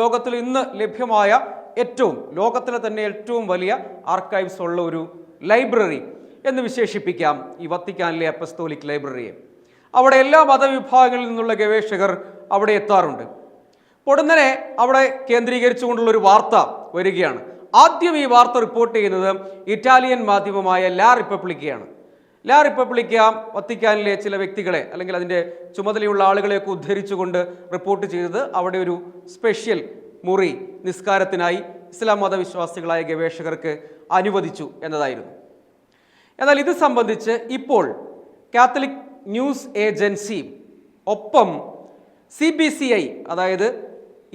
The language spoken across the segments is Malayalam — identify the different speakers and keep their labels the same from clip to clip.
Speaker 1: ലോകത്തിൽ ഇന്ന് ലഭ്യമായ ലോകത്തിലെ തന്നെ ഏറ്റവും വലിയ ആർക്കൈവ്സ് ഉള്ള ഒരു ലൈബ്രറി എന്ന് വിശേഷിപ്പിക്കാം ഈ വത്തിക്കാനിലെ അപ്പസ്തോലിക് ലൈബ്രറിയെ. അവിടെ എല്ലാ മതവിഭാഗങ്ങളിൽ നിന്നുള്ള ഗവേഷകർ അവിടെ എത്താറുണ്ട്. പൊടുന്നനെ അവിടെ കേന്ദ്രീകരിച്ചുകൊണ്ടുള്ളൊരു വാർത്ത വരികയാണ്. ആദ്യം ഈ വാർത്ത റിപ്പോർട്ട് ചെയ്യുന്നത് ഇറ്റാലിയൻ മാധ്യമമായ ലാ റിപ്പബ്ലിക്കയാണ്. ലാ റിപ്പബ്ലിക്ക വത്തിക്കാനിലെ ചില വ്യക്തികളെ അല്ലെങ്കിൽ അതിൻ്റെ ചുമതലയുള്ള ആളുകളെയൊക്കെ ഉദ്ധരിച്ചുകൊണ്ട് റിപ്പോർട്ട് ചെയ്തത് അവിടെ ഒരു സ്പെഷ്യൽ മുറി നിസ്കാരത്തിനായി ഇസ്ലാം മതവിശ്വാസികളായ ഗവേഷകർക്ക് അനുവദിച്ചു എന്നതായിരുന്നു. എന്നാൽ ഇത് സംബന്ധിച്ച് ഇപ്പോൾ കാത്തലിക് ന്യൂസ് ഏജൻസി ഒപ്പം CBCI അതായത്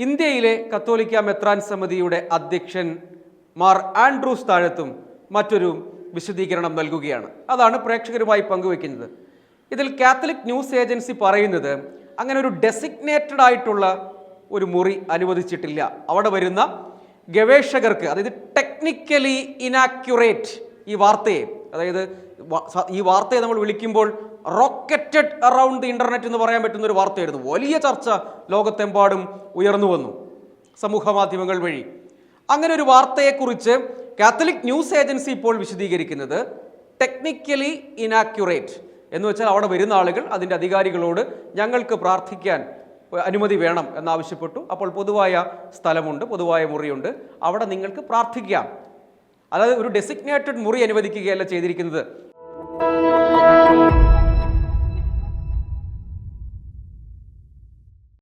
Speaker 1: ഇന്ത്യയിലെ കത്തോലിക്ക മെത്രാൻ സമിതിയുടെ അധ്യക്ഷൻ മാർ ആൻഡ്രൂസ് താഴത്തും മറ്റൊരു വിശദീകരണം നൽകുകയാണ്. അതാണ് പ്രേക്ഷകരുമായി പങ്കുവെക്കുന്നത്. ഇതിൽ കാത്തലിക് ന്യൂസ് ഏജൻസി പറയുന്നത് അങ്ങനെ ഒരു ഡെസിഗ്നേറ്റഡ് ആയിട്ടുള്ള ഒരു മുറി അനുവദിച്ചിട്ടില്ല. അവിടെ വരുന്ന ഗവേഷകർക്ക്, അതായത് ടെക്നിക്കലി ഇനാക്യുറേറ്റ് ഈ വാർത്തയെ, അതായത് ഈ വാർത്തയെ നമ്മൾ വിളിക്കുമ്പോൾ റോക്കറ്റഡ് അറൗണ്ട് ദി ഇന്റർനെറ്റ് എന്ന് പറയാൻ പറ്റുന്ന ഒരു വാർത്തയായിരുന്നു. വലിയ ചർച്ച ലോകത്തെമ്പാടും ഉയർന്നു വന്നു സമൂഹ മാധ്യമങ്ങൾ വഴി. അങ്ങനെ ഒരു വാർത്തയെക്കുറിച്ച് കാത്തലിക് ന്യൂസ് ഏജൻസി ഇപ്പോൾ വിശദീകരിക്കുന്നത് ടെക്നിക്കലി ഇനാക്യുറേറ്റ് എന്ന് വെച്ചാൽ അവിടെ വരുന്ന ആളുകൾ അതിൻ്റെ അധികാരികളോട് ഞങ്ങൾക്ക് പ്രാർത്ഥിക്കാൻ അനുമതി വേണം എന്നാവശ്യപ്പെട്ടു. അപ്പോൾ പൊതുവായ സ്ഥലമുണ്ട്, പൊതുവായ മുറിയുണ്ട്, അവിടെ നിങ്ങൾക്ക് പ്രാർത്ഥിക്കാം. അതായത് ഒരു ഡെസിഗ്നേറ്റഡ് മുറി അനുവദിക്കുകയല്ല ചെയ്തിരിക്കുന്നത്.